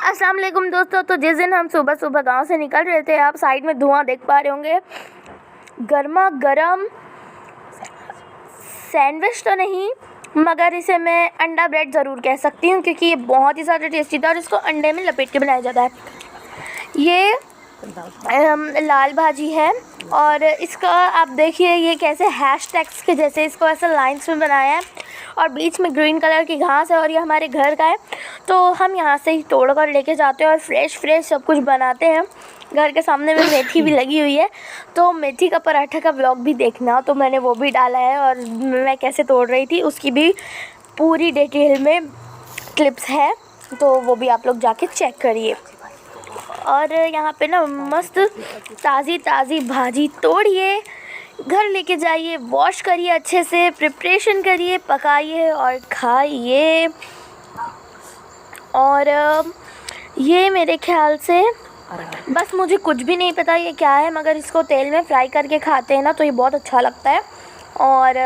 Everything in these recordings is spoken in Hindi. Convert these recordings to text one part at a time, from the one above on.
अस्सलाम वालेकुम दोस्तों। तो जिस दिन हम सुबह सुबह गांव से निकल रहे थे, आप साइड में धुआं देख पा रहे होंगे। गर्मा गर्म सैंडविच तो नहीं, मगर इसे मैं अंडा ब्रेड ज़रूर कह सकती हूँ, क्योंकि ये बहुत ही ज़्यादा टेस्टी था और इसको अंडे में लपेट के बनाया जाता है। ये लाल भाजी है और इसका आप देखिए ये कैसे हैशटैग्स के जैसे इसको ऐसे लाइंस में बनाया है और बीच में ग्रीन कलर की घास है और ये हमारे घर का है, तो हम यहाँ से ही तोड़ कर लेके जाते हैं और फ्रेश सब कुछ बनाते हैं। घर के सामने में मेथी भी लगी हुई है, तो मेथी का पराठा का व्लॉग भी देखना, तो मैंने वो भी डाला है और मैं कैसे तोड़ रही थी उसकी भी पूरी डिटेल में क्लिप्स है, तो वो भी आप लोग जाके चेक करिए। और यहाँ पे ना मस्त ताज़ी भाजी तोड़िए, घर लेके जाइए, वॉश करिए, अच्छे से प्रिपरेशन करिए, पकाइए और खाइए। और ये मेरे ख्याल से बस मुझे कुछ भी नहीं पता ये क्या है, मगर इसको तेल में फ्राई करके खाते हैं ना तो ये बहुत अच्छा लगता है। और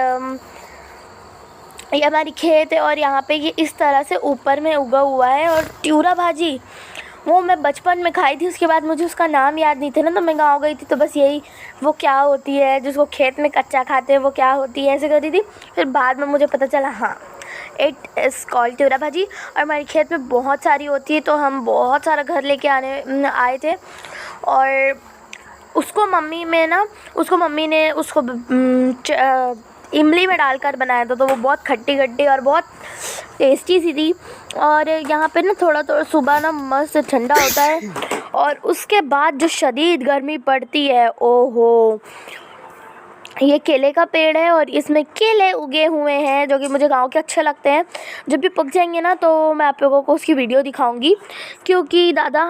ये हमारी खेत है और यहाँ पे ये इस तरह से ऊपर में उगा हुआ है। और ट्यूरा भाजी वो मैं बचपन में खाई थी, उसके बाद मुझे उसका नाम याद नहीं था ना, तो मैं गाँव गई थी तो बस यही वो क्या होती है जिसको खेत में कच्चा खाते हैं वो क्या होती है ऐसे करती थी। फिर बाद में मुझे पता चला हाँ इट इज़ कॉल्ड ट्यूरा भाजी। और हमारी खेत में बहुत सारी होती है, तो हम बहुत सारा घर लेके आए थे और उसको मम्मी ने उसको इमली में डालकर बनाया था, तो वो बहुत खट्टी खट्टी और बहुत टेस्टी सी थी। और यहाँ पे ना थोड़ा सुबह ना मस्त ठंडा होता है और उसके बाद जो शदीद गर्मी पड़ती है, ओहो। ये केले का पेड़ है और इसमें केले उगे हुए हैं जो कि मुझे गांव के अच्छे लगते हैं। जब भी पक जाएंगे ना तो मैं आप लोगों को उसकी वीडियो दिखाऊंगी, क्योंकि दादा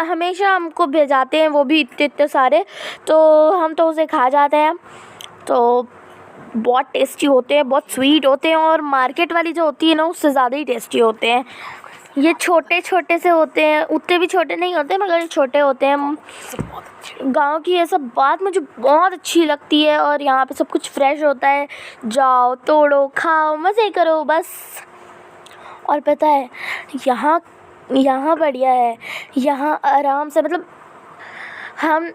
हमेशा हमको भेजाते हैं वो भी इतने सारे, तो हम तो उसे खा जाते हैं। तो बहुत टेस्टी होते हैं, बहुत स्वीट होते हैं और मार्केट वाली जो होती है ना उससे ज़्यादा ही टेस्टी होते हैं। ये छोटे से होते हैं, उतने भी छोटे नहीं होते मगर छोटे होते हैं। गांव की ये सब बात मुझे बहुत अच्छी लगती है और यहाँ पे सब कुछ फ्रेश होता है, जाओ तोड़ो खाओ मज़े करो बस। और पता है यहाँ बढ़िया है, यहाँ आराम से मतलब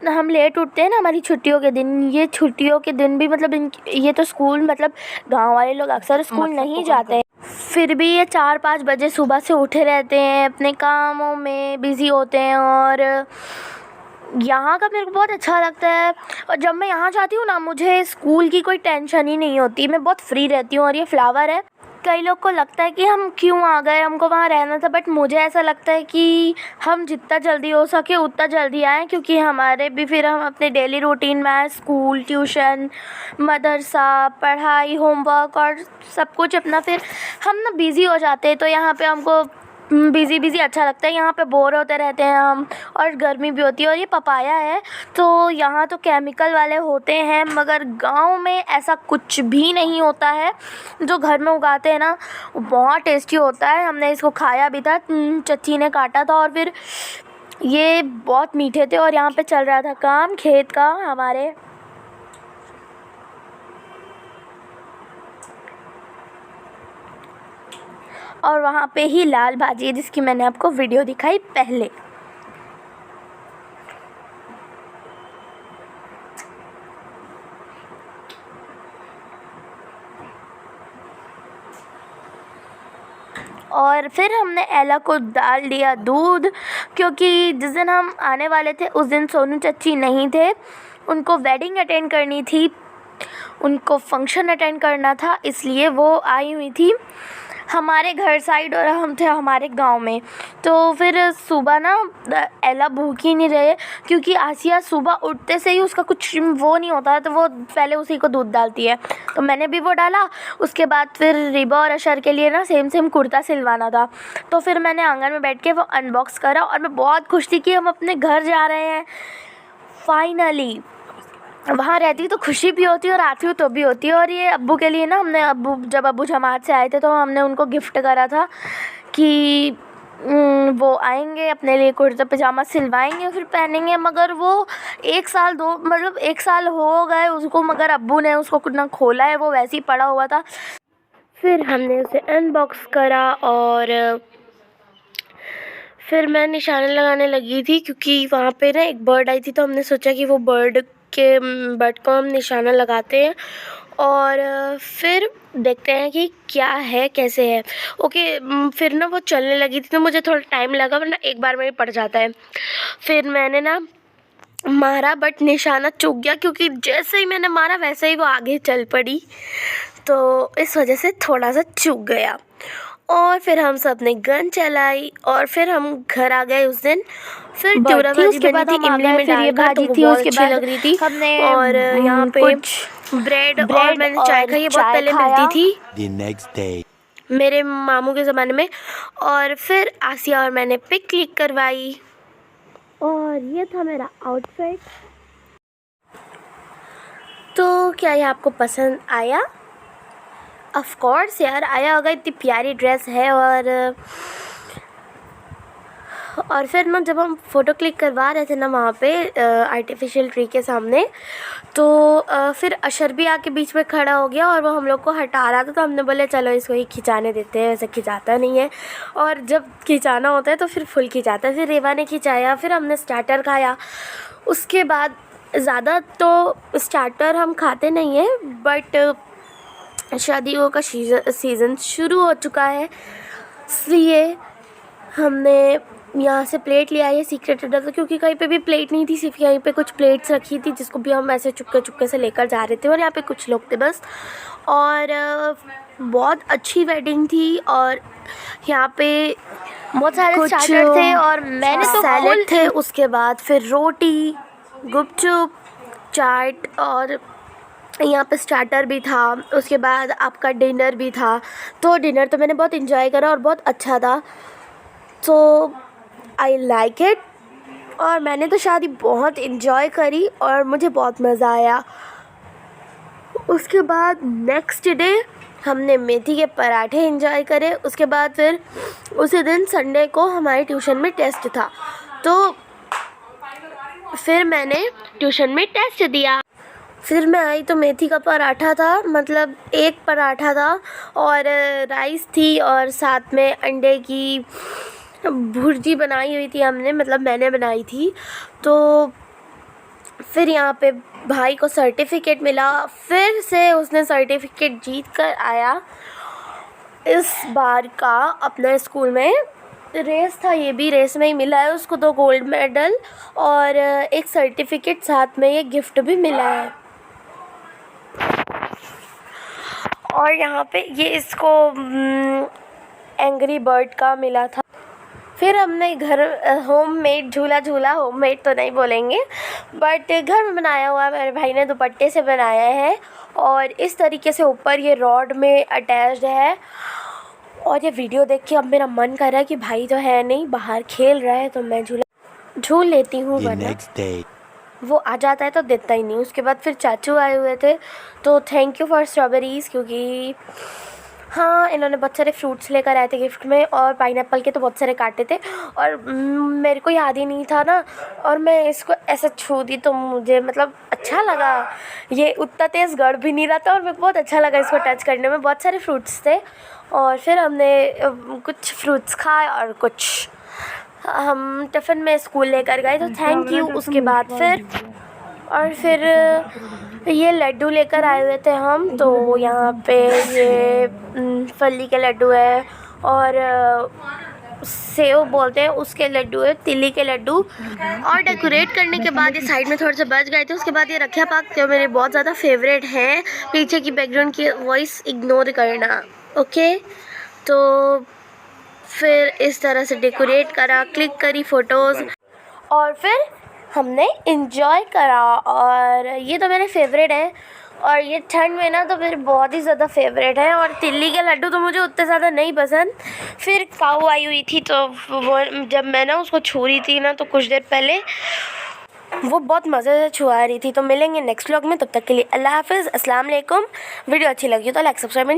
हम लेट उठते हैं ना हमारी छुट्टियों के दिन, ये छुट्टियों के दिन भी मतलब ये तो स्कूल मतलब गांव वाले लोग अक्सर स्कूल नहीं जाते हैं, फिर भी ये 4-5 बजे सुबह से उठे रहते हैं, अपने कामों में बिज़ी होते हैं। और यहाँ का मेरे को बहुत अच्छा लगता है और जब मैं यहाँ जाती हूँ ना मुझे स्कूल की कोई टेंशन ही नहीं होती, मैं बहुत फ्री रहती हूँ। और ये फ्लावर है, कई लोग को लगता है कि हम क्यों आ गए, हमको वहाँ रहना था, बट मुझे ऐसा लगता है कि हम जितना जल्दी हो सके उतना जल्दी आएँ, क्योंकि हमारे भी फिर हम अपने डेली रूटीन में आए, स्कूल ट्यूशन मदरसा पढ़ाई होमवर्क और सब कुछ अपना, फिर हम ना बिज़ी हो जाते हैं। तो यहाँ पे हमको बिज़ी अच्छा लगता है, यहाँ पे बोर होते रहते हैं हम, और गर्मी भी होती है। और ये पपाया है तो यहाँ तो केमिकल वाले होते हैं, मगर गांव में ऐसा कुछ भी नहीं होता है, जो घर में उगाते हैं ना वो बहुत टेस्टी होता है। हमने इसको खाया भी था, चच्ची ने काटा था और फिर ये बहुत मीठे थे। और यहाँ पे चल रहा था काम खेत का हमारे, और वहाँ पे ही लाल भाजी है जिसकी मैंने आपको वीडियो दिखाई पहले। और फिर हमने एला को डाल दिया दूध, क्योंकि जिस दिन हम आने वाले थे उस दिन सोनू चच्ची नहीं थे, उनको वेडिंग अटेंड करनी थी, उनको फंक्शन अटेंड करना था, इसलिए वो आई हुई थी हमारे घर साइड और हम थे हमारे गांव में। तो फिर सुबह ना एला भूखी नहीं रहे, क्योंकि आसिया सुबह उठते से ही उसका कुछ वो नहीं होता है, तो वो पहले उसी को दूध डालती है, तो मैंने भी वो डाला। उसके बाद फिर रिबा और अशर के लिए ना सेम कुर्ता सिलवाना था, तो फिर मैंने आंगन में बैठ के वो अनबॉक्स करा और मैं बहुत खुश थी कि हम अपने घर जा रहे हैं फाइनली। वहाँ रहती तो खुशी भी होती और आती हूँ तो भी होती है। और ये अब्बू के लिए ना हमने जब अब्बू जमात से आए थे तो हमने उनको गिफ्ट करा था कि वो आएंगे अपने लिए कुर्ता पजामा सिलवाएंगे फिर पहनेंगे, मगर वो 1 साल हो गए उसको, मगर अब्बू ने उसको ना खोला है, वो वैसे ही पड़ा हुआ था। फिर हमने उसे अनबॉक्स करा और फिर मैं निशाना लगाने लगी थी क्योंकि वहाँ पे ना एक बर्ड आई थी, तो हमने सोचा कि वो बर्ड को हम निशाना लगाते हैं और फिर देखते हैं कि क्या है कैसे है। ओके, फिर ना वो चलने लगी थी तो मुझे थोड़ा टाइम लगा, वरना एक बार में ही पड़ जाता है। फिर मैंने ना मारा बट निशाना चूक गया, क्योंकि जैसे ही मैंने मारा वैसे ही वो आगे चल पड़ी, तो इस वजह से थोड़ा सा चूक गया। और फिर हम सब ने गन चलाई और फिर हम घर आ गए उस दिन। फिर टिउरा भाजी बनी थी इमली में डालकर, तो वो बहुत अच्छी लग रही थी। और यहाँ पे ब्रेड और मैंने चाय खाई, ये बहुत पहले मिलती थी The next day. मेरे मामू के ज़माने में। और फिर आसिया और मैंने पिक क्लिक करवाई और ये था मेरा आउटफिट। तो क्या ये आपको पसंद आया? ऑफ कोर्स यार आया होगा, इतनी प्यारी ड्रेस है। और फिर ना जब हम फ़ोटो क्लिक करवा रहे थे ना वहाँ पे आर्टिफिशियल ट्री के सामने, तो फिर अशर भी आके बीच में खड़ा हो गया और वो हम लोग को हटा रहा था, तो हमने बोले चलो इसको ही खिंचाने देते हैं, वैसे खिंचाता नहीं है और जब खिंचाना होता है तो फिर फुल खिंचाता है। फिर रेवा ने खिंचाया, फिर हमने स्टार्टर खाया। उसके बाद ज़्यादा तो स्टार्टर हम खाते नहीं हैं, बट शादियों का सीज़न शुरू हो चुका है, इसलिए हमने यहाँ से प्लेट ले आई है सीक्रेट अड्डा से, क्योंकि कहीं पे भी प्लेट नहीं थी, सिर्फ यहीं पे कुछ प्लेट्स रखी थी जिसको भी हम ऐसे चुपके चुपके से लेकर जा रहे थे। और यहाँ पे कुछ लोग थे बस, और बहुत अच्छी वेडिंग थी। और यहाँ पे बहुत सारे स्टार्टर थे और मैंने तो सैलेड थे, उसके बाद फिर रोटी, गुपचुप, चाट और यहाँ पे स्टार्टर भी था। उसके बाद आपका डिनर भी था, तो डिनर तो मैंने बहुत इन्जॉय करा और बहुत अच्छा था, तो आई लाइक इट। और मैंने तो शादी बहुत इन्जॉय करी और मुझे बहुत मज़ा आया। उसके बाद नेक्स्ट डे हमने मेथी के पराठे इन्जॉय करे। उसके बाद फिर उसी दिन संडे को हमारे ट्यूशन में टेस्ट था, तो फिर मैंने ट्यूशन में टेस्ट दिया। फिर मैं आई तो मेथी का पराठा था, मतलब एक पराठा था और राइस थी और साथ में अंडे की भुर्जी बनाई हुई थी हमने, मतलब मैंने बनाई थी। तो फिर यहाँ पे भाई को सर्टिफिकेट मिला, फिर से उसने सर्टिफिकेट जीत कर आया। इस बार का अपने स्कूल में रेस था, ये भी रेस में ही मिला है उसको 2 गोल्ड मेडल और एक सर्टिफिकेट, साथ में ये गिफ्ट भी मिला है। और यहाँ पे ये इसको एंग्री बर्ड का मिला था। फिर हमने घर होममेड झूला होममेड तो नहीं बोलेंगे, बट घर में बनाया हुआ मेरे भाई ने दुपट्टे से बनाया है और इस तरीके से ऊपर ये रॉड में अटैच्ड है। और ये वीडियो देख के अब मेरा मन कर रहा है कि भाई तो है नहीं, बाहर खेल रहा है, तो मैं झूल लेती हूँ, The वरना next day. वो आ जाता है तो देता ही नहीं। उसके बाद फिर चाचू आए हुए थे, तो थैंक यू फॉर स्ट्रॉबेरीज़, क्योंकि हाँ इन्होंने बहुत सारे फ्रूट्स लेकर आए थे गिफ्ट में, और पाइनएप्पल के तो बहुत सारे काटे थे और मेरे को याद ही नहीं था ना, और मैं इसको ऐसे छू दी तो मुझे मतलब अच्छा लगा। ये उतना तेज़ गड़ भी नहीं रहा था और मेरे को बहुत अच्छा लगा इसको टच करने में। बहुत सारे फ्रूट्स थे और फिर हमने कुछ फ्रूट्स खाए और कुछ हम टिफ़िन में स्कूल लेकर गए, तो थैंक यू। उसके बाद फिर ये लड्डू लेकर आए हुए थे हम, तो यहाँ पे ये फली के लड्डू है और सेव बोलते हैं उसके लड्डू है, तिली के लड्डू। और डेकोरेट करने के बाद ये साइड में थोड़े से बच गए थे। उसके बाद ये रखिया पाक जो मेरे बहुत ज़्यादा फेवरेट है, पीछे की बैकग्राउंड की वॉइस इग्नोर करना, ओके। तो फिर इस तरह से डेकोरेट करा, क्लिक करी फ़ोटोज़ और फिर हमने इंजॉय करा। और ये तो मेरे फेवरेट हैं और ये ठंड में ना तो मेरे बहुत ही ज़्यादा फेवरेट है। और तिल्ली के लड्डू तो मुझे उतने ज़्यादा नहीं पसंद। फिर काऊ आई हुई थी, तो वो जब मैं ना उसको छू रही थी ना, तो कुछ देर पहले वो बहुत मज़े से छुआ रही थी। तो मिलेंगे नेक्स्ट व्लॉग में, तब तक के लिए अल्लाह हाफ़िज़, अस्सलाम वालेकुम। वीडियो अच्छी लगी हो तो लाइक सब्सक्राइब